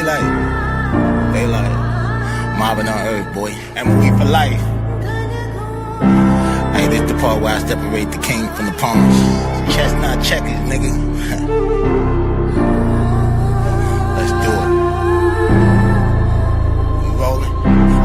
Daylight, mobbing on earth, boy, and we for life. Hey, this the part where I separate the king from the pawns. Chestnut checkers, nigga. Let's do it. We rolling.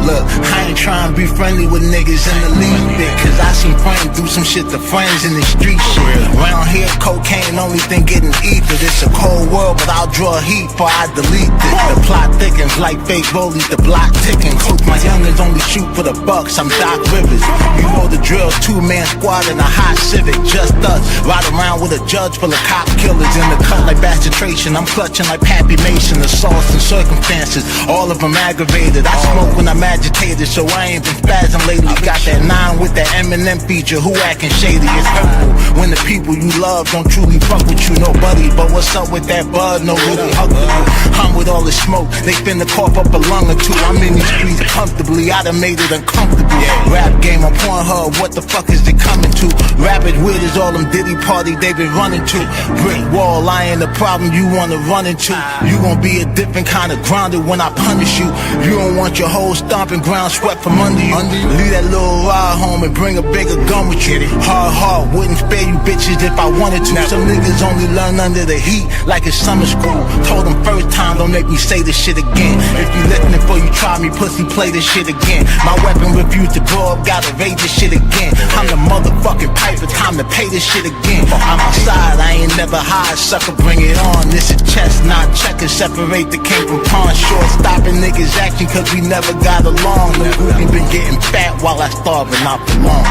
Look, I ain't trying to be friendly with niggas in the league bit, cause I seen friends do some shit to friends in the street shit. Around here, cocaine, only thing getting ether. It's a cold world, but I'll draw heat before I delete it. The plot thickens like fake rollies, the block ticking. Coach, my youngins only shoot for the bucks, I'm Doc Rivers. You know the drill, 2-man squad in a hot Civic, just us. Ride around with a judge full of cop killers in the cut like bastardration. I'm clutching like Pappy Mason, assaults and circumstances, all of them aggravated. I smoke when I'm agitated, so I ain't been spazzing lately. Got that 9 with that Eminem feature, who acting shady? It's hurtful when the people you love don't truly fuck with you, nobody. But what's up with that bud? No really hug with you. I'm with all the smoke, they finna cough up a lung or two. I'm in these streets comfortably, I done made it uncomfortable. Rap game on Pornhub, what the fuck is they coming to? Rapid weird is all them Diddy party they been running to. Brick wall, I ain't the problem you wanna run into. You gon' be a different kind of grounded when I punish you. You don't want your whole stomping ground swept from under you. Leave that little ride home and bring a bigger gun with you. Hard heart, wouldn't spare you bitches if I wanted to. Some niggas only learn under the heat like it's summer school. Told them first time, don't make me say this shit again. If you listening before you try me, pussy, play this shit again. My weapon refused to grow up, gotta raise this shit again. I'm the motherfucking piper, time to pay this shit again. I'm outside, I ain't never high, sucker, bring it on. This is chestnut checkers, separate the king from pawn. Short stopping niggas action cause we never got along. The groupie been getting fat while I starve and not for long.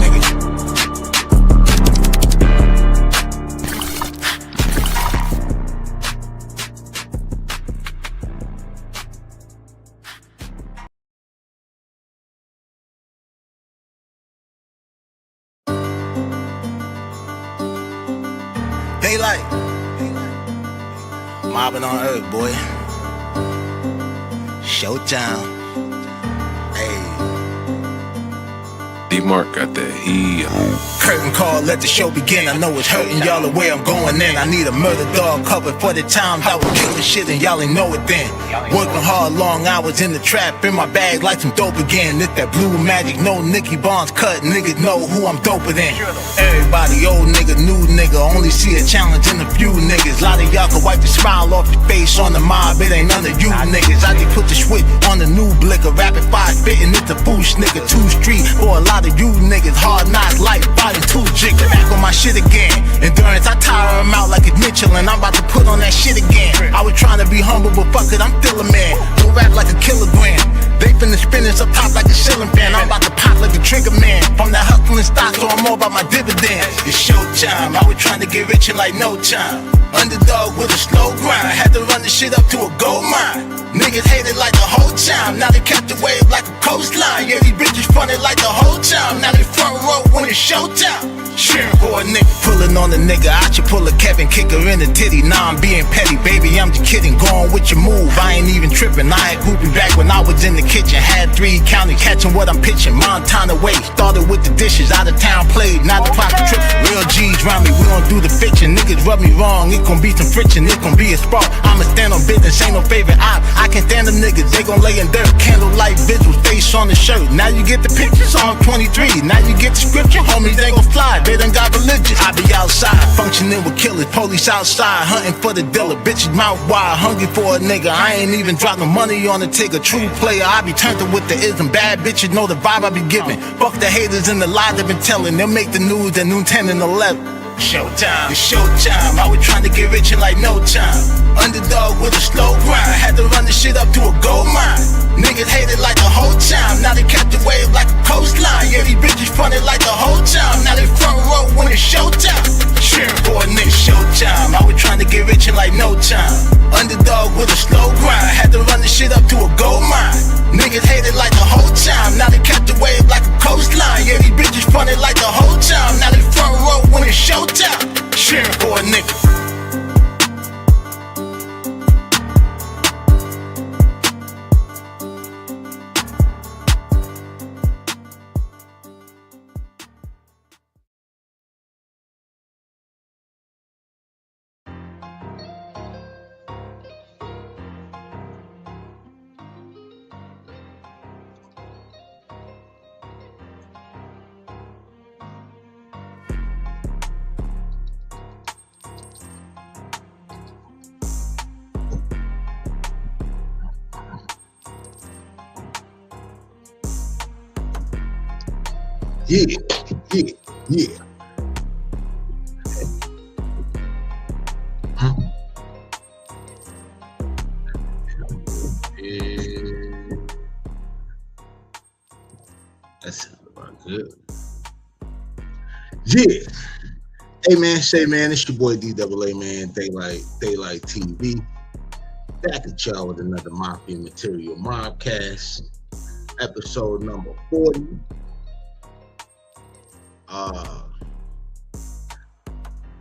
Niggas. Daylight, mobbing on earth, boy. Showtime. Hey. D-Mark got that heat. Curtain call, let the show begin. I know it's hurting y'all the way I'm going in. I need a murder dog covered for the times I was killing shit and y'all ain't know it then. Working hard, long hours in the trap, in my bag like some dope again. It's that blue magic, no Nicky Barnes cut. Niggas know who I'm doper than. Everybody, old nigga, new nigga, only see a challenge in a few niggas. Lot of y'all can wipe the smile off your face on the mob, it ain't none of you niggas. I just put the switch on the new blicker, rapid fire spitting, it's a boost nigga. 2 street for a lot of you niggas, hard knocks life, body 2 jigger. Back on my shit again, endurance, I tire him out like it's Mitchell, and I'm about to put on that shit again. I was trying to be humble, but fuck it, I'm still a man. Don't rap like a kilogram. They finna spin this up top like a ceiling fan. I'm about to pop like a trigger man. From that hustling stock, so I'm more about my dividends. It's showtime, I was trying to get rich in like no time. Underdog with a slow grind, had to run the shit up to a gold mine. Niggas hated like the whole time, now they kept the wave like a coastline. Yeah, these bitches fronted like the whole time, now they front row when it's showtime. Cheering for a nigga, pulling on a nigga, I should pull a Kevin, kick her in the titty. Nah, I'm being petty, baby, I'm just kidding. Going with your move, I ain't even tripping. I had groupie back when I was in the kitchen. Had 3 county, catching what I'm pitching. Montana way, started with the dishes. Out of town played, not the pocket trip. Real G's round me, we don't do the fiction. Niggas rub me wrong, it gon' be some friction. It gon' be a spark, I'ma stand on business. Ain't no favorite op, I can't stand them niggas. They gon' lay in dirt, candlelight visuals, face on the shirt. Now you get the picture, Psalm 23. Now you get the scripture, homies, they gon' fly. They done got religion. I be outside, functioning with killers. Police outside, hunting for the dealer. Bitches mouth wide, hungry for a nigga. I ain't even dropped no money on the ticker. True player, I be turned with the ism. Bad bitches know the vibe I be giving. Fuck the haters and the lies I've been telling. They'll make the news at noon 10 and 11. Showtime, it's showtime. I was trying to get rich in like no time. Underdog with a slow grind, had to run the shit up to a gold mine. Niggas hated like the whole time, now they kept the wave like a coastline. Yeah, these bitches fronted like the whole time, now they front row when it's showtime. Cheering for a nigga, showtime. I was trying to get rich in like no time. Underdog with a slow grind, had to run the shit up to a gold mine. Niggas hated like the whole time, now they kept the wave like a coastline. Yeah, these bitches fronted like the whole time, now they front row when it's showtime. Cheering for a nigga. Yeah, yeah, yeah. Huh? Yeah. That sounds about good. Yeah. Hey man, say man, it's your boy DAA man, Daylight TV. Back at y'all with another Mafia Material Mobcast, episode number 40.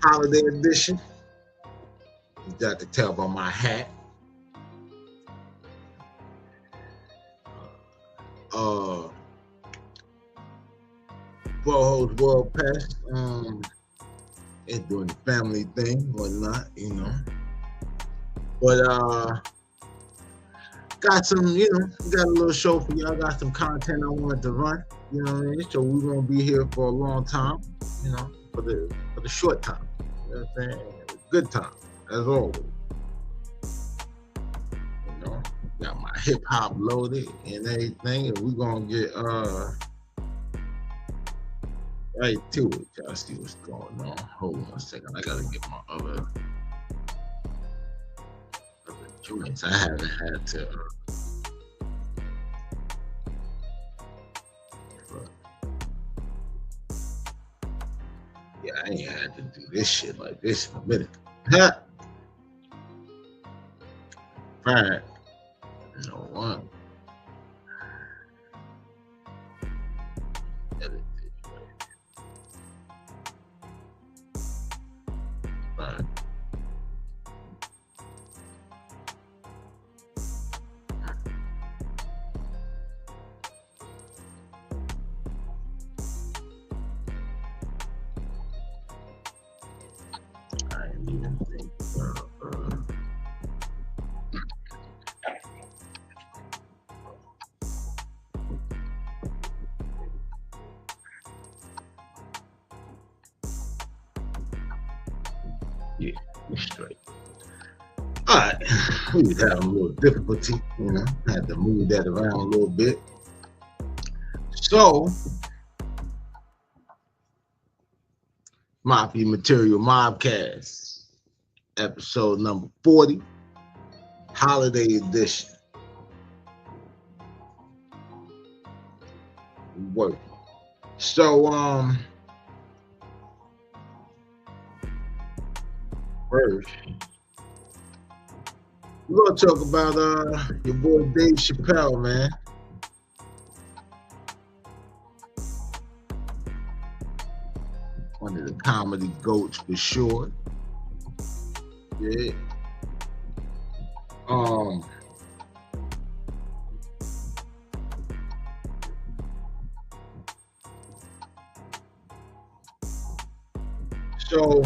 Holiday edition. You got to tell by my hat. Boho's World Past. It's doing the family thing, whatnot, you know. But got some, got a little show for y'all. Got some content I wanted to run. You know what I mean? So we're gonna be here for a long time, for the short time. You know what I'm saying? Good time, as always. Got my hip hop loaded and everything, and we're gonna get right to it. Y'all see what's going on. Hold on a second. I gotta get my other joints. I haven't had to. Yeah, I ain't had to do this shit like this in a minute. Ha! Right. No one. Edit it right. I didn't even think. Yeah, we're straight. All right, we was having a little difficulty, had to move that around a little bit. So, Mafia Material Mobcast, episode number 40, holiday edition. Work. So, first, we're gonna talk about your boy Dave Chapelle, man. One of the comedy goats for sure. Yeah. So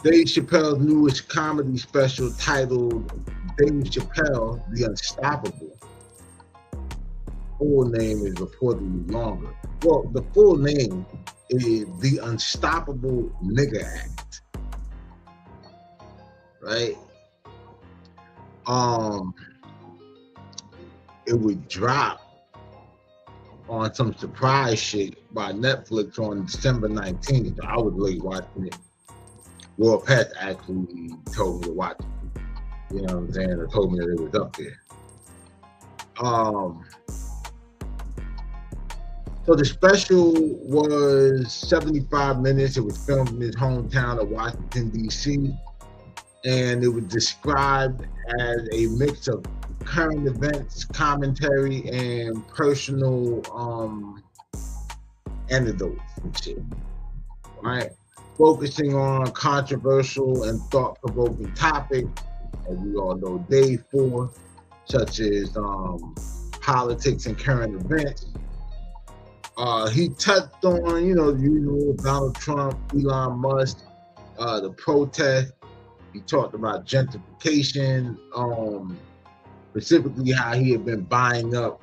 Dave Chappelle's newest comedy special titled Dave Chapelle, The Unstoppable. Full name is reportedly longer. Well, the full name is The Unstoppable Nigga Act. Right? It would drop on some surprise shit by Netflix on December 19th. I was late watching it. World Past actually told me to watch it. You know what I'm saying? They told me that it was up there. So the special was 75 minutes. It was filmed in his hometown of Washington, D.C. And it was described as a mix of current events, commentary, and personal anecdotes and shit. Right? Focusing on controversial and thought-provoking topics, as we all know Dave for, such as politics and current events. He touched on, the usual Donald Trump, Elon Musk, the protest. He talked about gentrification, specifically how he had been buying up,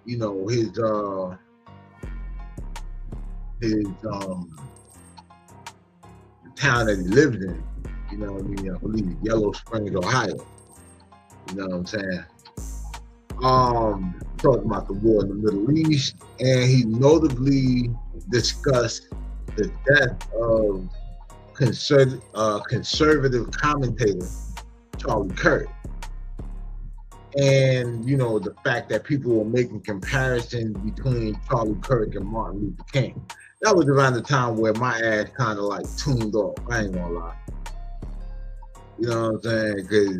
his town that he lives in. I believe Yellow Springs, Ohio. You know what I'm saying? Talking about the war in the Middle East, and he notably discussed the death of conservative commentator Charlie Kirk. And, you know, the fact that people were making comparisons between Charlie Kirk and Martin Luther King. That was around the time where my ass kind of like tuned off. I ain't gonna lie. You know what I'm saying? Because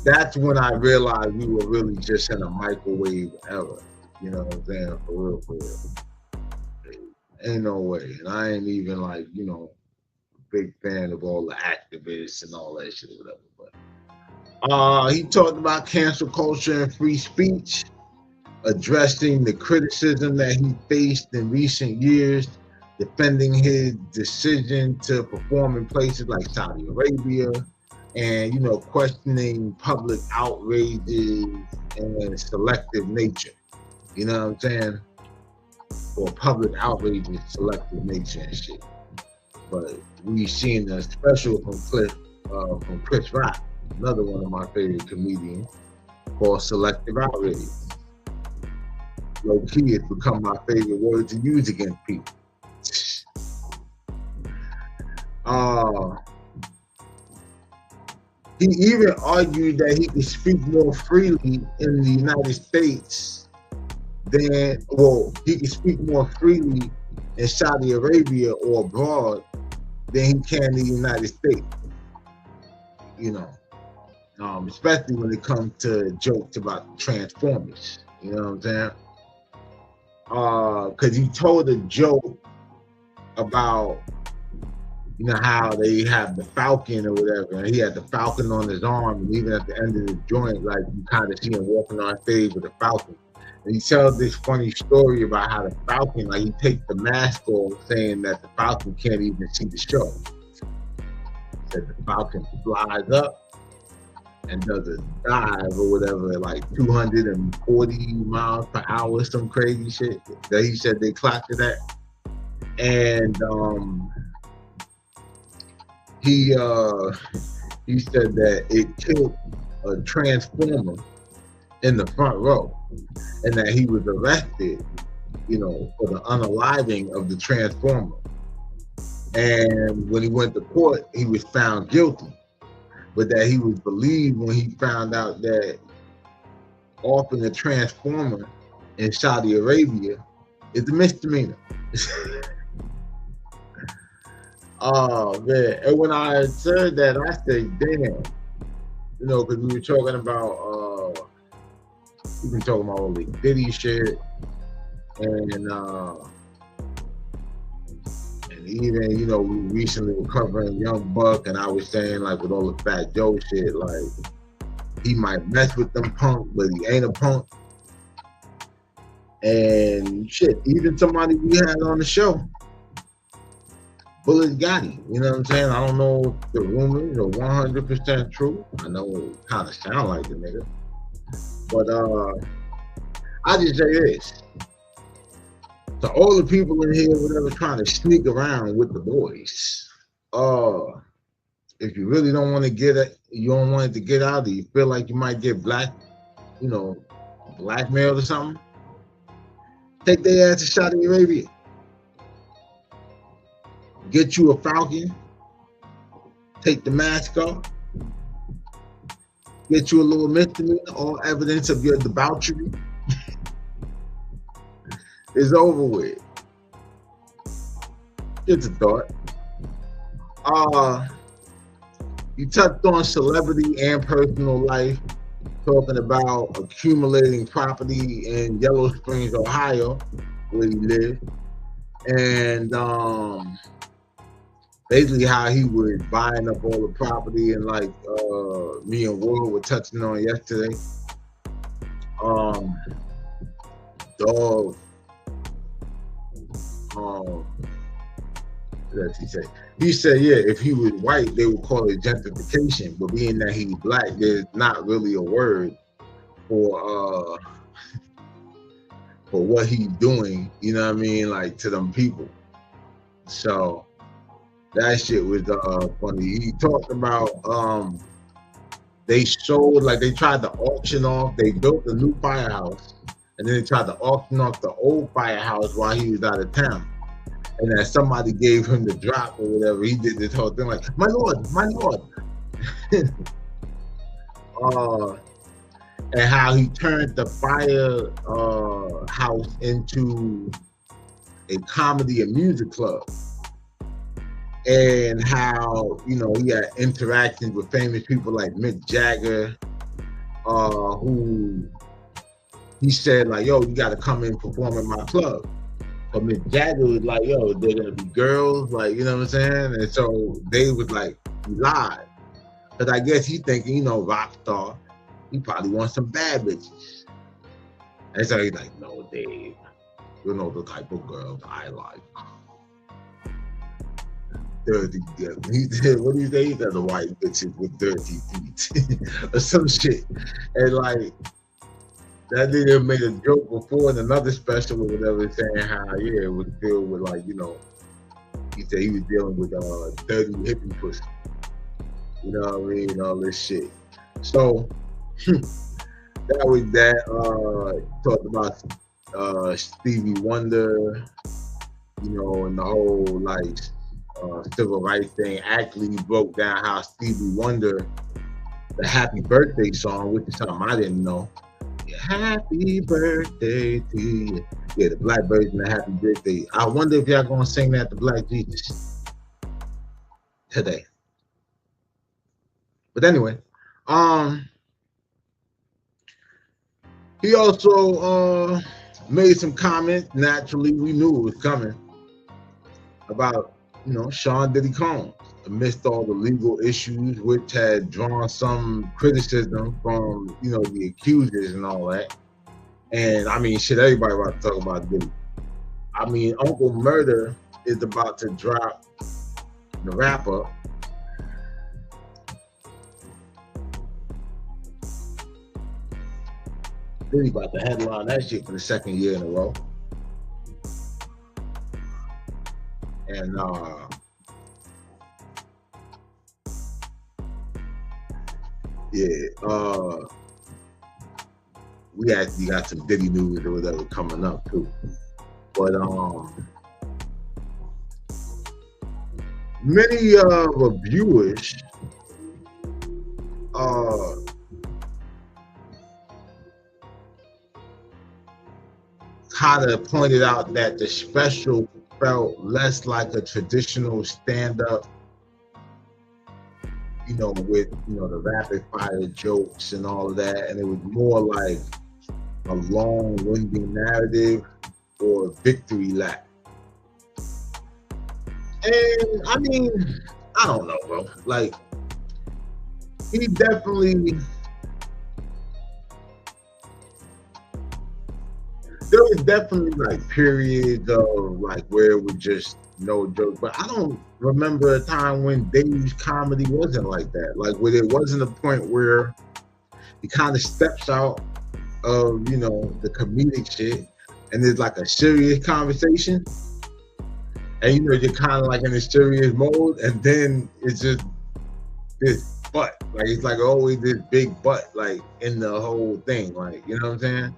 that's when I realized we were really just in a microwave era. You know what I'm saying? For real, for real. Ain't no way. And I ain't even like, you know, big fan of all the activists and all that shit or whatever. But he talked about cancel culture and free speech, addressing the criticism that he faced in recent years, defending his decision to perform in places like Saudi Arabia, and, you know, questioning public outrages and selective nature. You know what I'm saying? Or public outrages, selective nature and shit. But we've seen a special from Chris Rock, another one of my favorite comedians, called selective outrage. Low key, it's become my favorite word to use against people. He even argued that he could speak more freely in the United States than, well, he could speak more freely in Saudi Arabia or abroad than he can in the United States. You know, especially when it comes to jokes about Transformers. You know what I'm saying? Because he told a joke about, you know, how they have the Falcon or whatever, and he had the Falcon on his arm, and even at the end of the joint, like, you kind of see him walking on stage with the Falcon. And he tells this funny story about how the Falcon, like, he takes the mask off, saying that the Falcon can't even see the show. He said the Falcon flies up and does a dive or whatever, like 240 miles per hour, some crazy shit that he said they clocked it at. And he said that it killed a Transformer in the front row, and that he was arrested, you know, for the unaliving of the Transformer. And when he went to court, he was found guilty, but that he was believed when he found out that offering a Transformer in Saudi Arabia is a misdemeanor. Oh man! And when I heard that, I said, "Damn!" You know, because we were talking about, we've been talking about all the Diddy shit, and even, you know, we recently were covering Young Buck, and I was saying, like, with all the Fat Joe shit, like, he might mess with them punk, but he ain't a punk. And shit, even somebody we had on the show, Bullet Gotti, you know what I'm saying? I don't know if the rumors are 100% true. I know it kind of sound like the nigga. But I just say this. To all the people in here, whatever, trying to sneak around with the boys, if you really don't want to get it, you don't want it to get out, or you feel like you might get blackmailed or something, take their ass to Saudi Arabia. Get you a Falcon, take the mask off, get you a little misdemeanor, all evidence of your debauchery is over with. It's a thought. You touched on celebrity and personal life, talking about accumulating property in Yellow Springs, Ohio, where he lived, and basically how he was buying up all the property, and like me and Will were touching on yesterday. Dog. What did he say? He said, yeah, if he was white, they would call it gentrification, but being that he's black, there's not really a word for what he's doing, you know what I mean, like, to them people. So that shit was funny. He talked about they sold, like they tried to auction off, they built a new firehouse, and then they tried to auction off the old firehouse while he was out of town. And then somebody gave him the drop or whatever. He did this whole thing like, my lord, my lord. And how he turned the fire house into a comedy and music club. And how, you know, he had interactions with famous people like Mick Jagger, who he said like, yo, you gotta come and perform in my club. But Mick Jagger was like, yo, they're gonna be girls, like, you know what I'm saying? And so they was like, he lied. Because I guess he's thinking, you know, rock star, he probably wants some bad bitches. And so he's like, no, Dave, you know the type of girls I like. Dirty girl. He said, what do you say? He said the white bitches with dirty feet or some shit. And like, that nigga made a joke before in another special or whatever, saying how, yeah, it was filled with like, you know, he said he was dealing with dirty hippie pussy. You know what I mean? All this shit. So, that was that. Talked about Stevie Wonder, you know, and the whole like civil rights thing. Actually broke down how Stevie Wonder, the Happy Birthday song, which is something I didn't know. Yeah, happy birthday to you. Yeah, the black version of Happy Birthday. I wonder if y'all gonna sing that to Black Jesus today. But anyway, he also made some comments. Naturally, we knew it was coming about, you know, Sean Diddy Combs amidst all the legal issues, which had drawn some criticism from, you know, the accusers and all that. And I mean, shit, everybody about to talk about Diddy. I mean, Uncle Murder is about to drop the rapper. Diddy about to headline that shit for the second year in a row. And we actually got some Diddy news or whatever coming up too. But many reviewers kind of pointed out that the special felt less like a traditional stand-up, you know, with, you know, the rapid fire jokes and all of that, and it was more like a long-winded narrative or victory lap. And I mean, I don't know, bro. Like, he definitely, there was definitely like periods of like where it was just no joke, but I don't remember a time when Dave's comedy wasn't like that. Like, where it wasn't a point where he kind of steps out of, you know, the comedic shit and there's like a serious conversation, and you know you're kind of like in a serious mode, and then it's just this butt, like it's like always this big butt like in the whole thing, like, you know what I'm saying?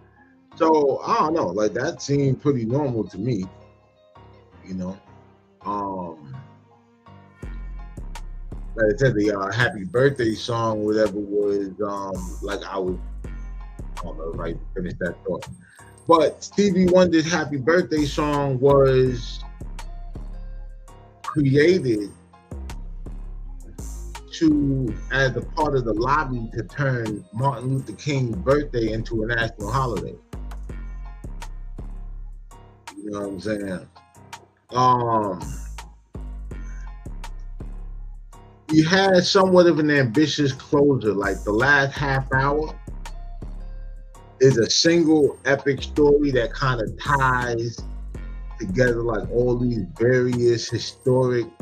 So I don't know, like that seemed pretty normal to me, you know. Like I said, the Happy Birthday song, whatever, was like I don't know if I finished that thought. But Stevie Wonder's Happy Birthday song was created as a part of the lobby to turn Martin Luther King's birthday into a national holiday. You know what I'm saying? He had somewhat of an ambitious closer. Like the last half hour is a single epic story that kind of ties together like all these various historical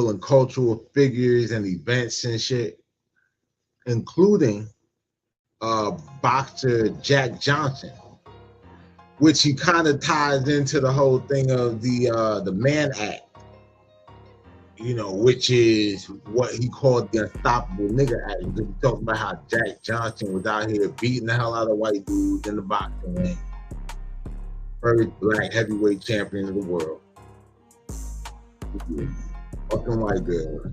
and cultural figures and events and shit, including boxer Jack Johnson, which he kind of ties into the whole thing of the Mann Act, you know, which is what he called the unstoppable nigga act. He talked about how Jack Johnson was out here beating the hell out of white dudes in the boxing ring. First black heavyweight champion of the world. Fucking white girl.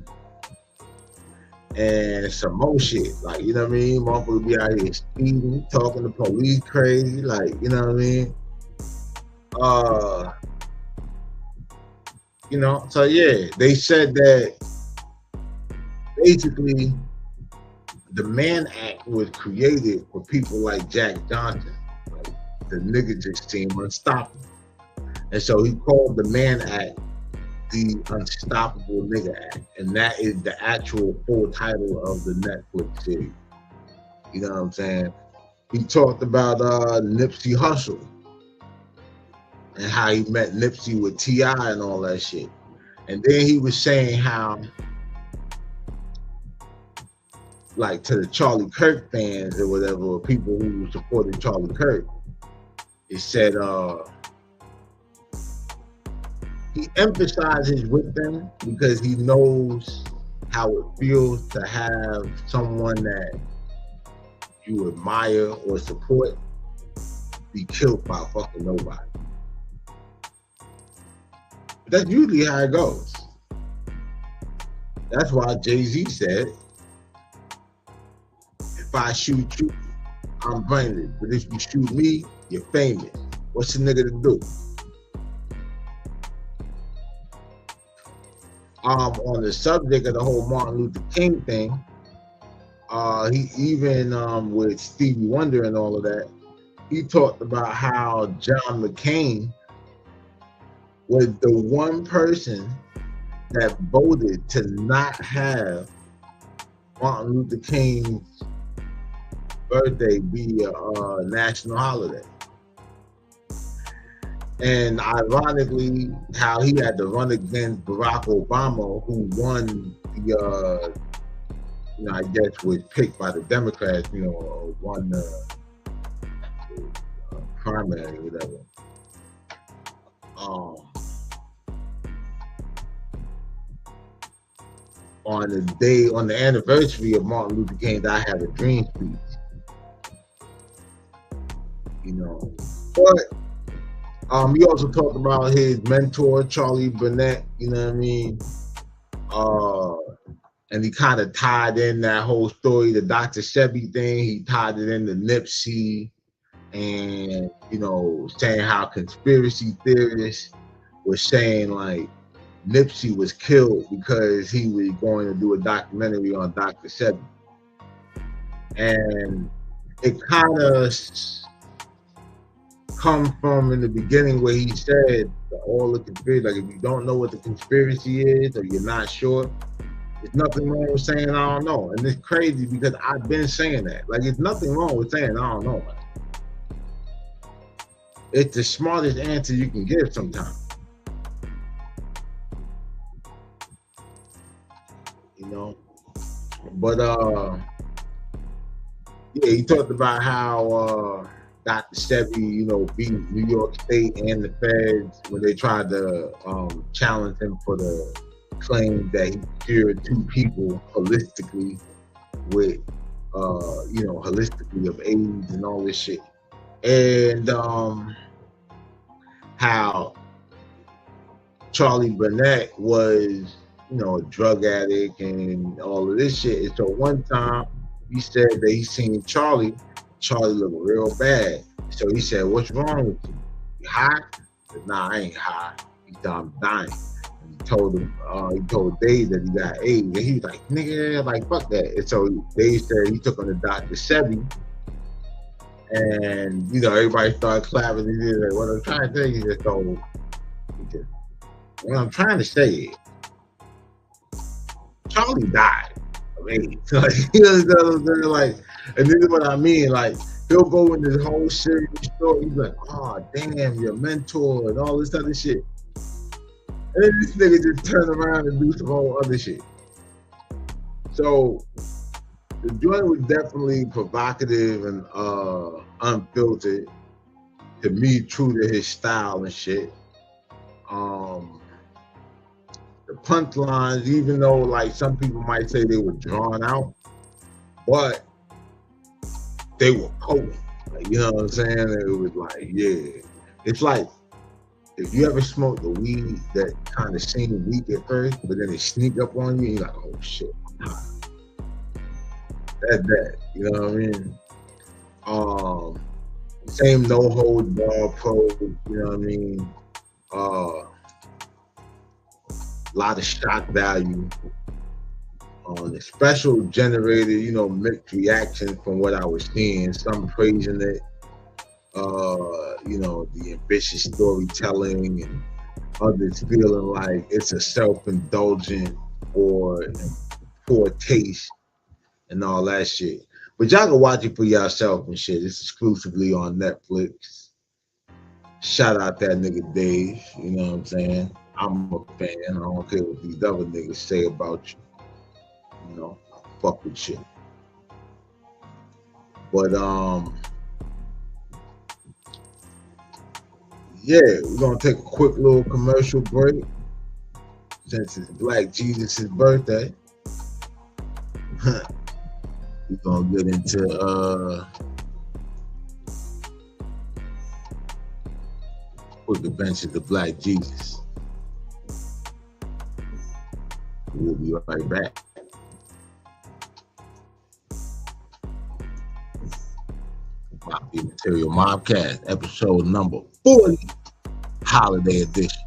And some more shit. Like, you know what I mean? Motherfuckers be out here speeding, talking to police crazy, like, you know what I mean? You know, so yeah, they said that basically the Mann Act was created for people like Jack Johnson. Like, the nigga just seemed unstoppable. And so he called the Mann Act the Unstoppable Nigga Act. And that is the actual full title of the Netflix series. You know what I'm saying? He talked about Nipsey Hussle and how he met Nipsey with T.I. and all that shit. And then he was saying how, like, to the Charlie Kirk fans or whatever, or people who supported Charlie Kirk, he said he emphasizes with them because he knows how it feels to have someone that you admire or support be killed by fucking nobody. That's usually how it goes. That's why Jay-Z said, if I shoot you, I'm branded. But if you shoot me, you're famous. What's the nigga to do? On the subject of the whole Martin Luther King thing, he even with Stevie Wonder and all of that, he talked about how John McCain was the one person that voted to not have Martin Luther King's birthday be a national holiday. And ironically, how he had to run against Barack Obama, who won the, you know, I guess was picked by the Democrats, you know, won the primary or whatever. On the day, on the anniversary of Martin Luther King's I Have a Dream speech. You know, but he also talked about his mentor, Charlie Burnett, you know what I mean? And he kind of tied in that whole story, the Dr. Sebi thing, he tied it into Nipsey and, you know, saying how conspiracy theorists were saying like Nipsey was killed because he was going to do a documentary on Dr. Sebi. And it kind of come from in the beginning where he said all the conspiracy, like if you don't know what the conspiracy is or you're not sure, there's nothing wrong with saying I don't know. And it's crazy because I've been saying that. Like it's nothing wrong with saying I don't know. It's the smartest answer you can give sometimes. You know? But yeah, he talked about how Dr. Sebi, you know, beat New York State and the feds when they tried to challenge him for the claim that he cured 2 people holistically with, you know, holistically of AIDS and all this shit. And how Charlie Burnett was, you know, a drug addict and all of this shit. And so one time he said that he seen Charlie looked real bad. So he said, what's wrong with you? You high? He said, nah, I ain't high. He said, I'm dying. And he told him, he told Dave that he got AIDS. And he was like, nigga, like, fuck that. And so Dave said he took him to Dr. Sebi. And, you know, everybody started clapping. He was like, what I'm trying to tell you is, so, what I'm trying to say is, Charlie died of AIDS. Like, you know what I'm saying? Like, and this is what I mean, like, he'll go in this whole serious story, he's like, oh, damn, your mentor and all this other shit. And then this nigga just turn around and do some whole other shit. So, the joint was definitely provocative and unfiltered, to me, true to his style and shit. the punchlines, even though like some people might say they were drawn out, but they were potent. Like, you know what I'm saying? It was like, yeah. It's like if you ever smoked the weed that kind of seemed weak at first, but then it sneak up on you, and you're like, oh shit. That's that. You know what I mean? Same no hold bar approach, you know what I mean? A lot of shock value. The special generated, you know, mixed reactions from what I was seeing. Some praising it, you know, the ambitious storytelling, and others feeling like it's a self-indulgent or poor taste and all that shit. But y'all can watch it for yourself and shit. It's exclusively on Netflix. Shout out that nigga Dave, you know what I'm saying? I'm a fan. I don't care what these other niggas say about you. You know, I fuck with shit. But yeah, we're gonna take a quick little commercial break since it's Black Jesus' birthday. We're gonna get into Quick Adventures of Black Jesus. We'll be right back. The Material Mobcast, episode number 40, holiday edition.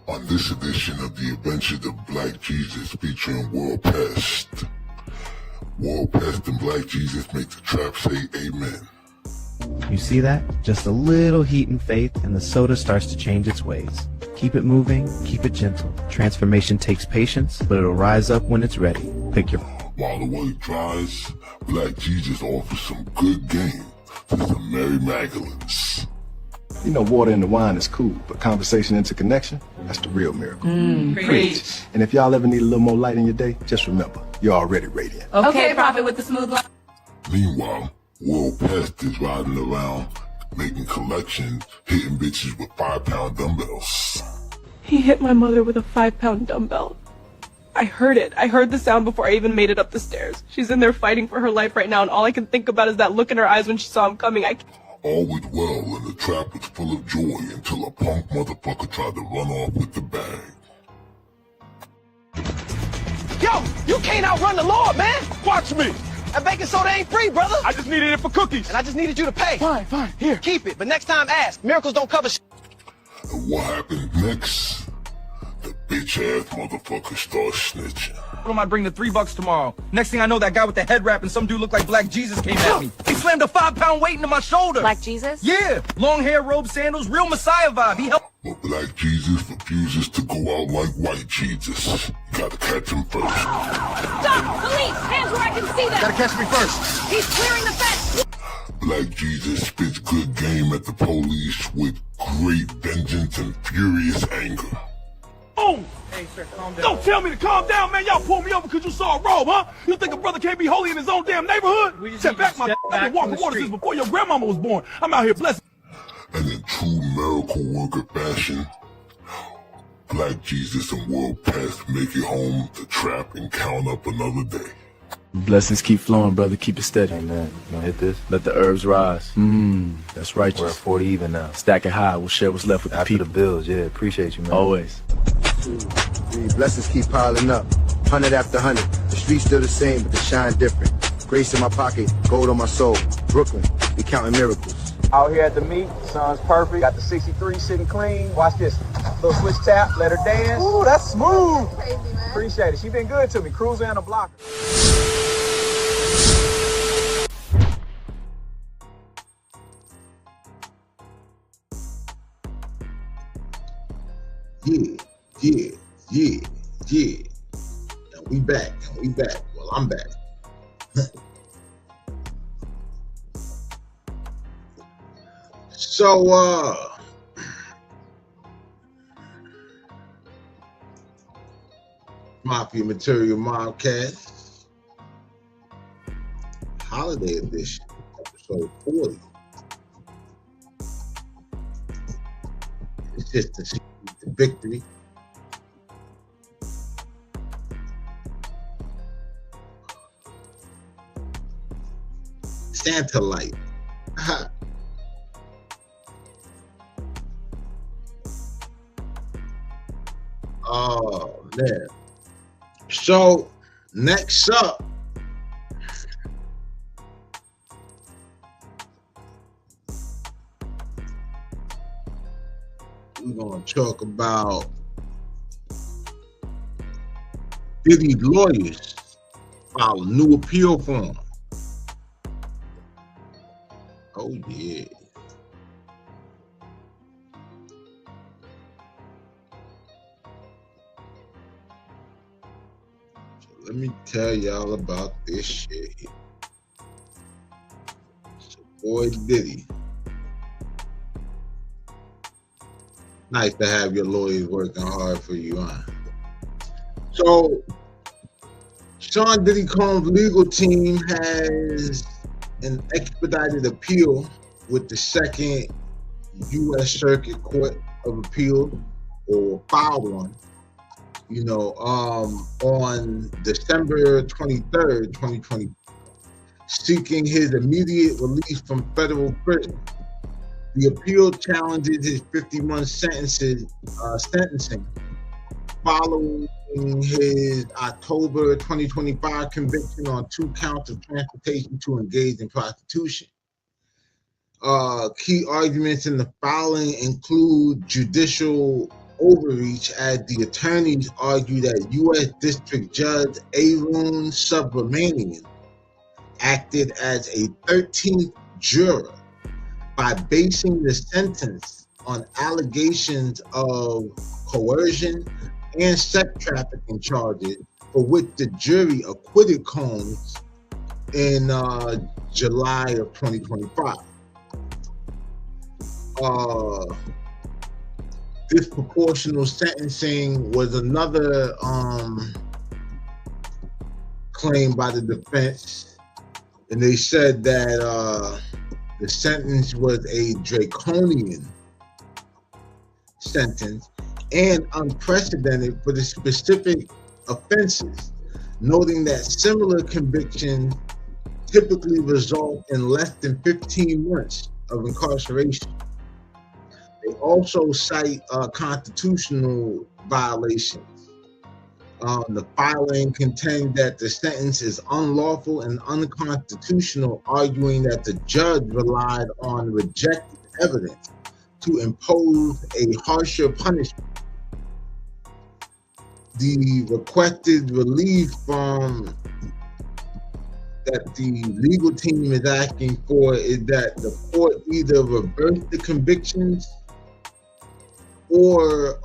On this edition of The Adventures of Black Jesus featuring World Pest. World Pest and Black Jesus make the trap say amen. You see that? Just a little heat and faith and the soda starts to change its ways. Keep it moving, keep it gentle. Transformation takes patience, but it'll rise up when it's ready. Pick your... While the way dries, Black Jesus offers some good game to some Mary Magdalens. You know, water in the wine is cool, but conversation into connection, that's the real miracle. Preach. And if y'all ever need a little more light in your day, just remember, you're already radiant. Okay, Prophet with the smooth line. Meanwhile, World Pest is riding around making collections, hitting bitches with 5-pound dumbbells. He hit my mother with a 5-pound dumbbell. I heard it. I heard the sound before I even made it up the stairs. She's in there fighting for her life right now, and all I can think about is that look in her eyes when she saw him coming. All went well, and the trap was full of joy until a punk motherfucker tried to run off with the bag. Yo, you can't outrun the Lord, man. Watch me. That baking soda ain't free, brother. I just needed it for cookies. And I just needed you to pay. Fine. Here. Keep it, but next time ask. Miracles don't cover shit. And what happened next? The bitch-ass motherfucker starts snitching. I might bring the $3 tomorrow. Next thing I know, that guy with the head wrap and some dude looked like Black Jesus came at me. He slammed a 5-pound weight into my shoulder. Black Jesus? Yeah. Long hair, robe, sandals, real Messiah vibe. He helped. But Black Jesus refuses to go out like white Jesus. You gotta catch him first. Stop! Police! Hands where I can see them! Gotta catch me first. He's clearing the fence! Black Jesus spits good game at the police with great vengeance and furious anger. Oh! Hey, sir, calm down. Don't tell me to calm down, man. Y'all pulled me over because you saw a robe, huh? You think a brother can't be holy in his own damn neighborhood? Step back, my I've been walking water since before your grandmama was born. I'm out here blessed. And in true miracle worker fashion, Black Jesus and World Pest make it home to trap and count up another day. Blessings keep flowing, brother. Keep it steady. Amen. You gonna hit this? Let the herbs rise. That's righteous. We're at 40 even now. Stack it high. We'll share what's left with the people. After the bills, yeah. Appreciate you, man. Always. Blessings keep piling up, 100 after 100. The streets still the same, but the shine different. Grace in my pocket, gold on my soul. Brooklyn, we counting miracles. Out here at the meet, sun's perfect. Got the 63 sitting clean. Watch this. Little switch tap, let her dance. Ooh, that's smooth. Crazy, man. Appreciate it. She been good to me. Cruiser and a blocker. Yeah. And we back. Well, I'm back. So, Mafia Material Mobcast, Holiday Edition, episode 40. It's just the victory. Santa Light. Oh man. So next up, we're gonna talk about Diddy lawyers file a new appeal form. Oh yeah. Let me tell y'all about this shit here. It's your boy Diddy. Nice to have your lawyers working hard for you, huh? So, Sean Diddy Combs' legal team has an expedited appeal with the Second U.S. Circuit Court of Appeal, or filed one, on December 23rd, 2020, seeking his immediate release from federal prison. The appeal challenges his 50-month sentencing following his October 2025 conviction on 2 counts of transportation to engage in prostitution. Key arguments in the filing include judicial overreach, as the attorneys argue that U.S. District Judge Arun Subramanian acted as a 13th juror by basing the sentence on allegations of coercion and sex trafficking charges, for which the jury acquitted Combs in July of 2025. Disproportional sentencing was another claim by the defense, and they said that the sentence was a draconian sentence and unprecedented for the specific offenses, noting that similar convictions typically result in less than 15 months of incarceration. They also cite constitutional violations. The filing contends that the sentence is unlawful and unconstitutional, arguing that the judge relied on rejected evidence to impose a harsher punishment. The requested relief that the legal team is asking for is that the court either reverse the convictions or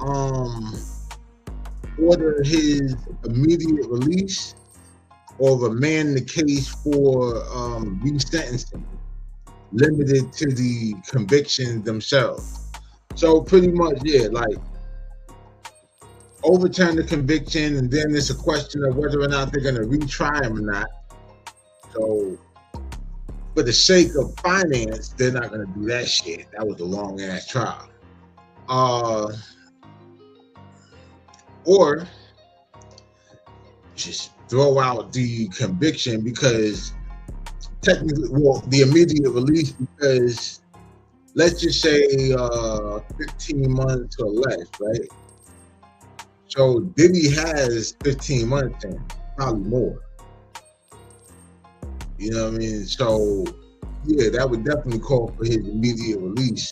order his immediate release, or remand the case for resentencing, limited to the convictions themselves. So pretty much, yeah, like overturn the conviction, and then it's a question of whether or not they're going to retry him or not. So for the sake of finance, they're not going to do that shit. That was a long ass trial. Or just throw out the conviction, because technically, well, the immediate release, because let's just say 15 months or less, right? So Diddy has 15 months in, probably more. You know what I mean? So yeah, that would definitely call for his immediate release.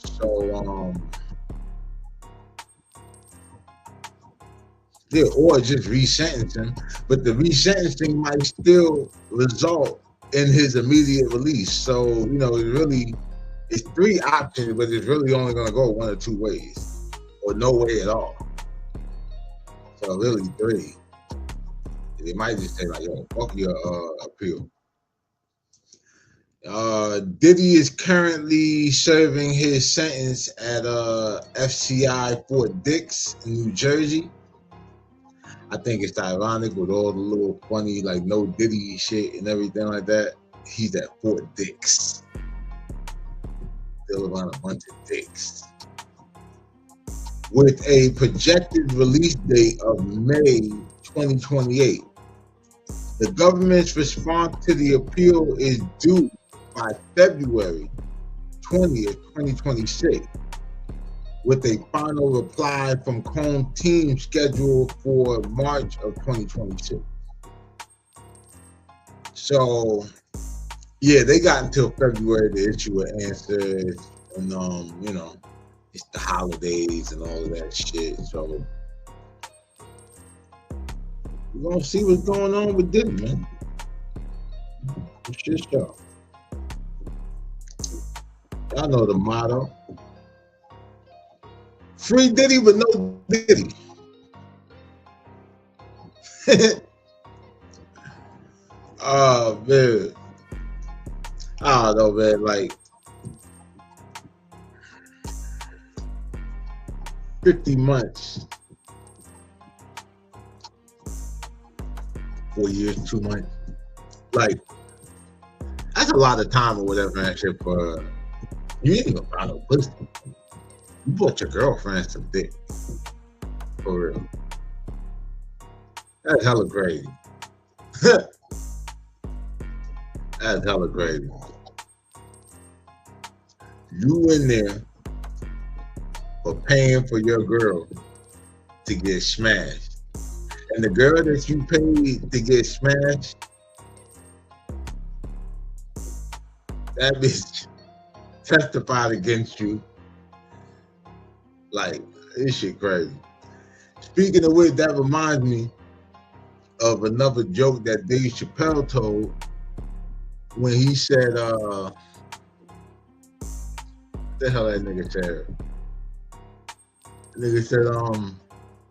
So yeah, or just resentence him, but the resentencing might still result in his immediate release. So, it's 3 options, but it's really only going to go 1 or 2 ways, or no way at all. So really 3. They might just say like, yo, fuck your appeal. Diddy is currently serving his sentence at FCI Fort Dix in New Jersey. I think it's ironic with all the little funny, like, no Diddy shit and everything like that. He's at Fort Dix. Still on a bunch of dicks. With a projected release date of May 2028. The government's response to the appeal is due by February 20th, 2026, with a final reply from Cone team scheduled for March of 2026. So, yeah, they got until February to issue an answer, and you know, it's the holidays and all of that shit. So we're gonna see what's going on with Diddy, man. It's just y'all. Y'all know the motto. Free Diddy but no Diddy. Oh man. I don't know, man, like 50 months, 4 years, 2 months. Like, that's a lot of time or whatever, actually, for you ain't gonna find no pussy. You bought your girlfriend some dick. For real. That's hella crazy. That's hella crazy. You in there for paying for your girl to get smashed. And the girl that you paid to get smashed, that bitch testified against you. Like, this shit crazy. Speaking of which, that reminds me of another joke that Dave Chapelle told when he said, what the hell that nigga said? The nigga said,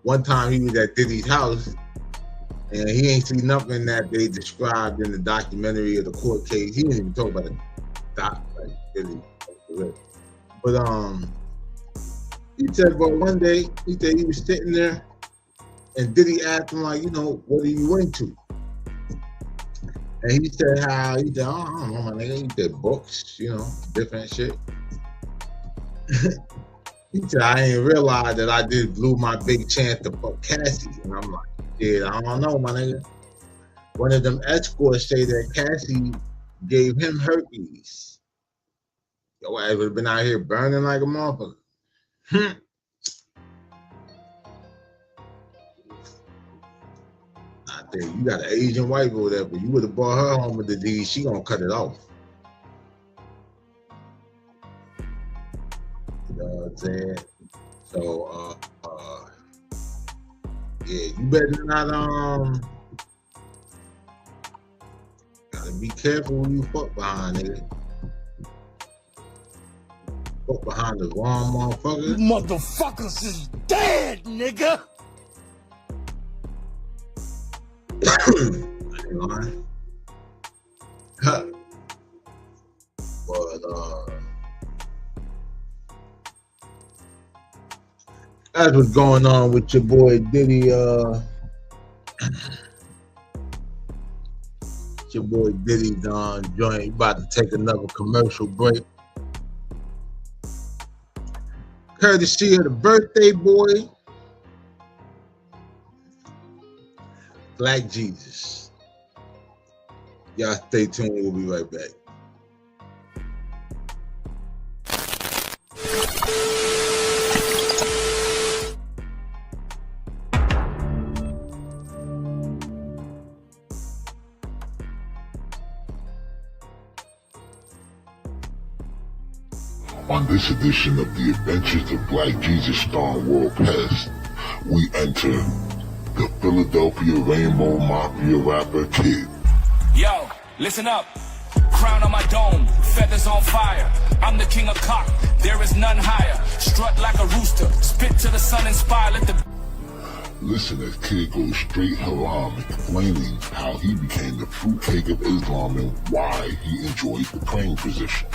one time he was at Diddy's house and he ain't seen nothing that they described in the documentary of the court case. He didn't even talk about the doc, like Diddy. But he said, well, one day he said he was sitting there and Diddy asked him, like, you know, what are you into? And he said, I don't know, my nigga. He said books, you know, different shit. He said, I ain't realized that I just blew my big chance to fuck Cassie. And I'm like, yeah, I don't know, my nigga. One of them escorts say that Cassie gave him herpes. Yo, I would have been out here burning like a motherfucker. I think you got an Asian wife or whatever. You would have brought her home with the disease. She gonna cut it off. You know what I'm saying? So, yeah, you better not, gotta be careful who you fuck behind, nigga. Fuck behind the wrong motherfucker. You motherfuckers is dead, nigga. I ain't lying. But that's what's going on with your boy Diddy. Your boy Diddy joint about to take another commercial break. Courtesy of the birthday boy, Black Jesus. Y'all stay tuned. We'll be right back. On this edition of the Adventures of Black Jesus starring Mobcast, we enter the Philadelphia Rainbow Mafia rapper Kid. Yo, listen up. Crown on my dome, feathers on fire. I'm the king of cock, there is none higher. Strut like a rooster, spit to the sun, inspire, let the... Listen as Kid goes straight haram, explaining how he became the fruitcake of Islam and why he enjoyed the praying position.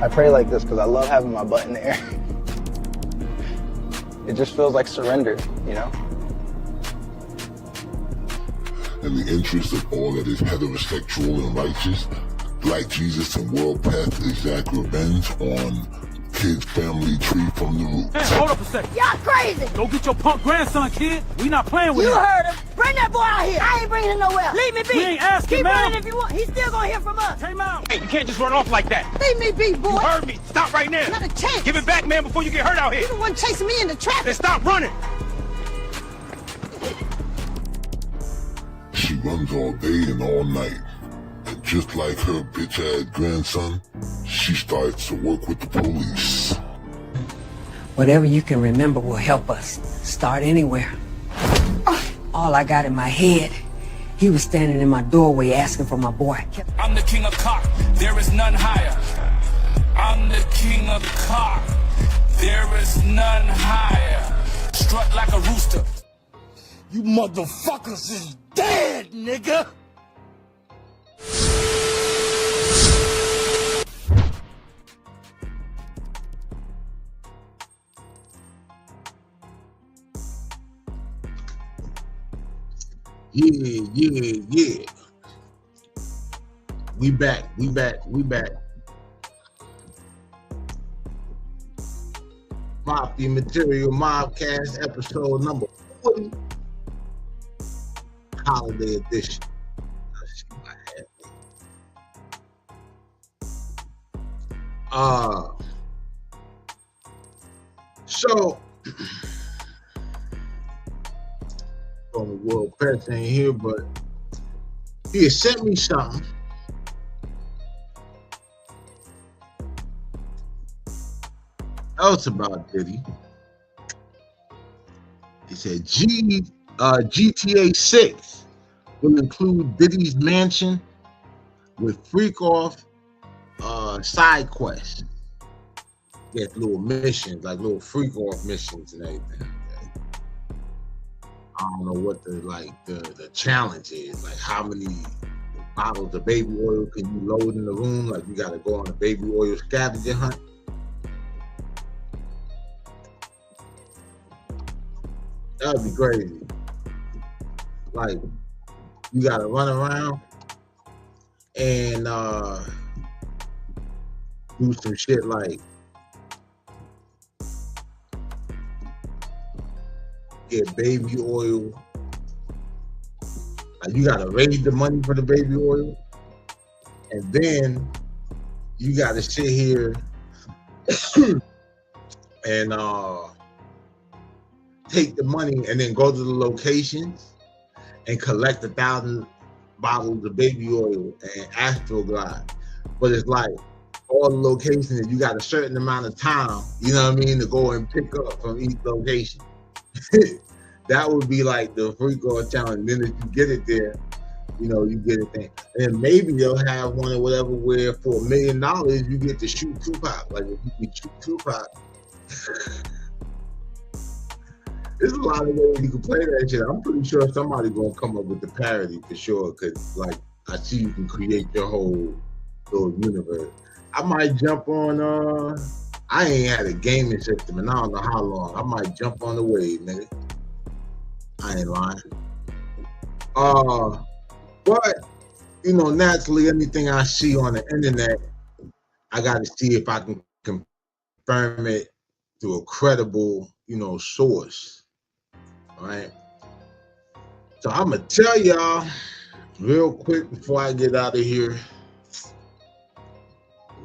I pray like this because I love having my butt in the air. It just feels like surrender, you know? In the interest of all that is heterosexual and righteous, Black Jesus and World Past exact revenge on Kid's family tree from the roots. Hey, hold up a second. Y'all crazy. Go get your punk grandson, kid. We not playing with You him. heard him. Bring that boy out here. I ain't bringing him nowhere. Leave me be. We ain't asking, Keep man. running if you want. He's still gonna hear from us. Came out. Hey, you can't just run off like that. Leave me be, boy. You heard me. Stop right now. Not a chance. Give it back, man, before you get hurt out here. You the one chasing me in the traffic. Then stop running. She runs all day and all night. And just like her bitch-ass grandson, she starts to work with the police. Whatever you can remember will help us. Start anywhere. All I got in my head, he was standing in my doorway asking for my boy. I'm the king of cock, there is none higher. I'm the king of cock, there is none higher. Strut like a rooster. You motherfuckers is dead, nigga! Yeah. We back. Mafia Material Mobcast episode number 40. Holiday edition. Let's see what I have. So on the World Pets ain't here, but he had sent me something. Else about Diddy. He said GTA 6 will include Diddy's mansion with freak off side quests. Get little missions, like little freak off missions and everything. I don't know what the challenge is. Like how many bottles of baby oil can you load in the room? Like you gotta go on a baby oil scavenger hunt. That'd be crazy. Like you gotta run around and do some shit like get baby oil. Like you gotta raise the money for the baby oil, and then you gotta sit here and take the money and then go to the locations and collect 1,000 bottles of baby oil and astroglide. But it's like all the locations, you got a certain amount of time, you know what I mean, to go and pick up from each location. That would be like the freak off challenge. Then if you get it there, you know, you get it there. And maybe they'll have one or whatever where for $1 million you get to shoot Tupac. Like if you can shoot Tupac. There's a lot of ways you can play that shit. I'm pretty sure somebody gonna come up with the parody for sure. Cause like I see you can create your whole little universe. I might jump on I ain't had a gaming system and I don't know how long. I might jump on the wave, nigga. I ain't lying. But you know, naturally anything I see on the internet, I gotta see if I can confirm it through a credible, you know, source. All right. So I'm gonna tell y'all real quick before I get out of here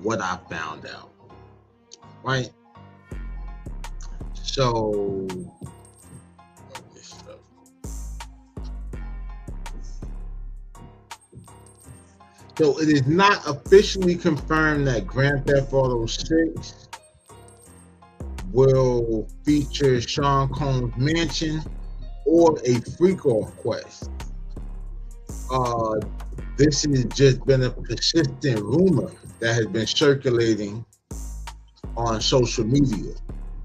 what I found out. Right? So it is not officially confirmed that Grand Theft Auto 6 will feature Sean Combs' mansion or a freak-off quest. This has just been a persistent rumor that has been circulating on social media.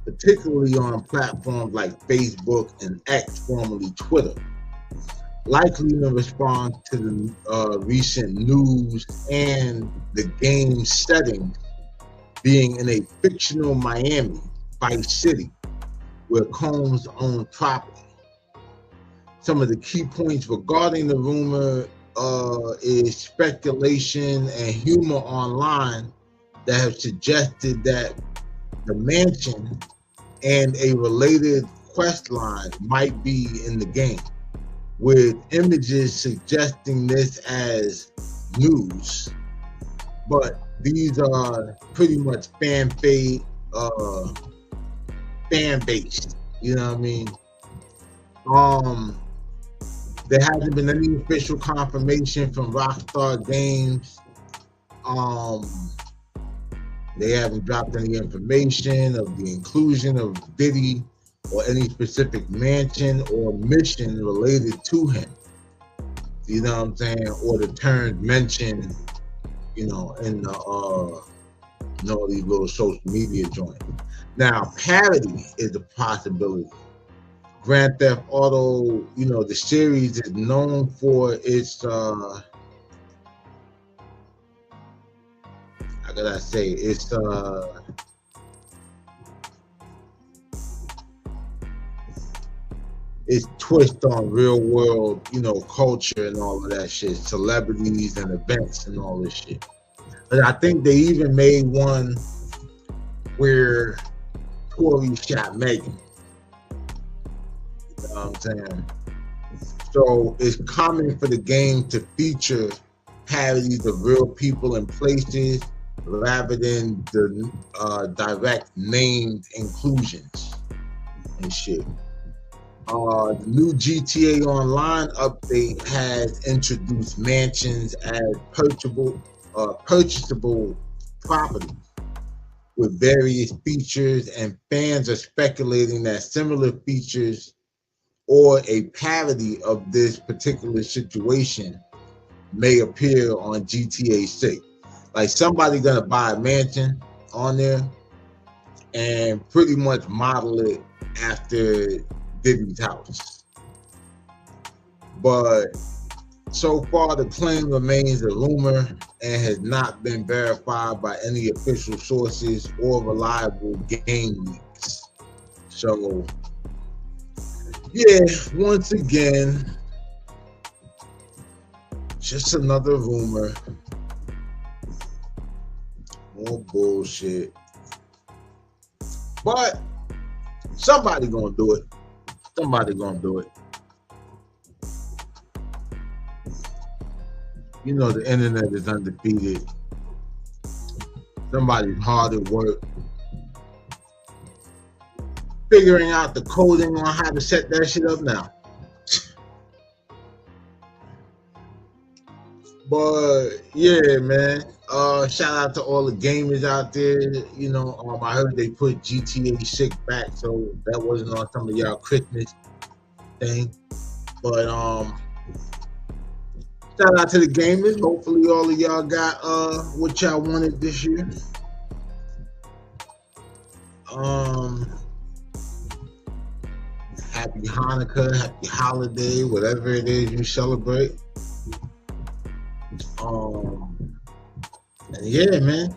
particularly on platforms like Facebook and X, formerly Twitter, likely in response to the recent news and the game setting being in a fictional Miami, Vice City, where Combs owned property. Some of the key points regarding the rumor is speculation and humor online that have suggested that the mansion and a related quest line might be in the game, with images suggesting this as news. But these are pretty much fan-based, you know what I mean? There hasn't been any official confirmation from Rockstar Games. They haven't dropped any information of the inclusion of Diddy or any specific mansion or mission related to him. You know what I'm saying? Or the terms mentioned, you know, in the all these little social media joints. Now, parody is a possibility. Grand Theft Auto, you know, the series is known for its how could I say, it's twist on real world, you know, culture and all of that shit, celebrities and events and all this shit. But I think they even made one where Tory shot Megan. You know what I'm saying? So it's common for the game to feature parodies of real people and places rather than the direct named inclusions and shit. The new GTA Online update has introduced mansions as purchasable properties with various features, and fans are speculating that similar features or a parody of this particular situation may appear on GTA 6. Like somebody gonna buy a mansion on there and pretty much model it after Diddy's house. But so far the claim remains a rumor and has not been verified by any official sources or reliable game leaks. So yeah, once again, just another rumor. More bullshit. But somebody gonna do it. Somebody gonna do it. You know the internet is undefeated. Somebody's hard at work figuring out the coding on how to set that shit up now. But yeah, man. Shout out to all the gamers out there. You know, I heard they put GTA 6 back, so that wasn't on some of y'all Christmas thing. But shout out to the gamers. Hopefully all of y'all got what y'all wanted this year. Happy Hanukkah, happy holiday, whatever it is you celebrate. And yeah, man,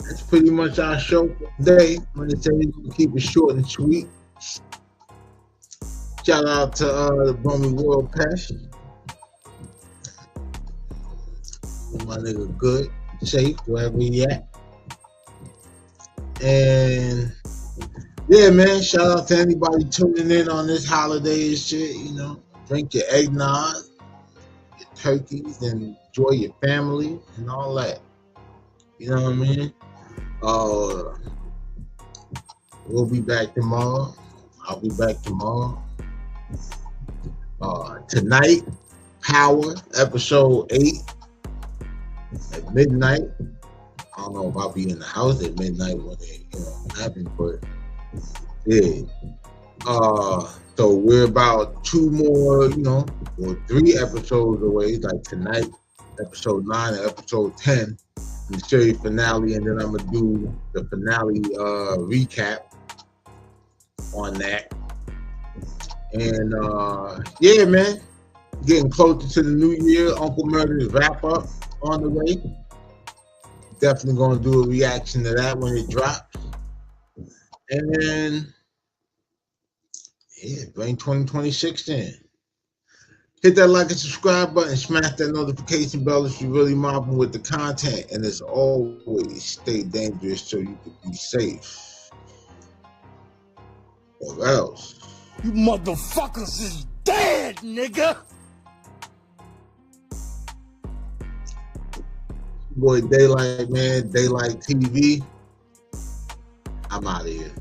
that's pretty much our show for today. I'm gonna say we're gonna keep it short and sweet. Shout out to the Brummy World Pest. My nigga good, safe, wherever he at. And yeah, man, shout out to anybody tuning in on this holiday and shit. You know, drink your eggnog, your turkeys, and enjoy your family and all that. You know what I mean? We'll be back tomorrow. I'll be back tomorrow. Tonight, Power, episode 8 at midnight. I don't know if I'll be in the house at midnight when it, happens, but yeah. So we're about 2 more, or 3 episodes away, like tonight, episode 9 and episode 10, the series finale, and then I'm gonna do the finale recap on that. And yeah, man, getting closer to the new year. Uncle Murder's wrap up on the way. Definitely gonna do a reaction to that when it drops. And then yeah, bring 2026 in. Hit that like and subscribe button, smash that notification bell if you're really mobbing with the content. And as always, stay dangerous so you can be safe. Or else. You motherfuckers is dead, nigga. Boy, Daylight, man. Daylight TV. I'm out of here.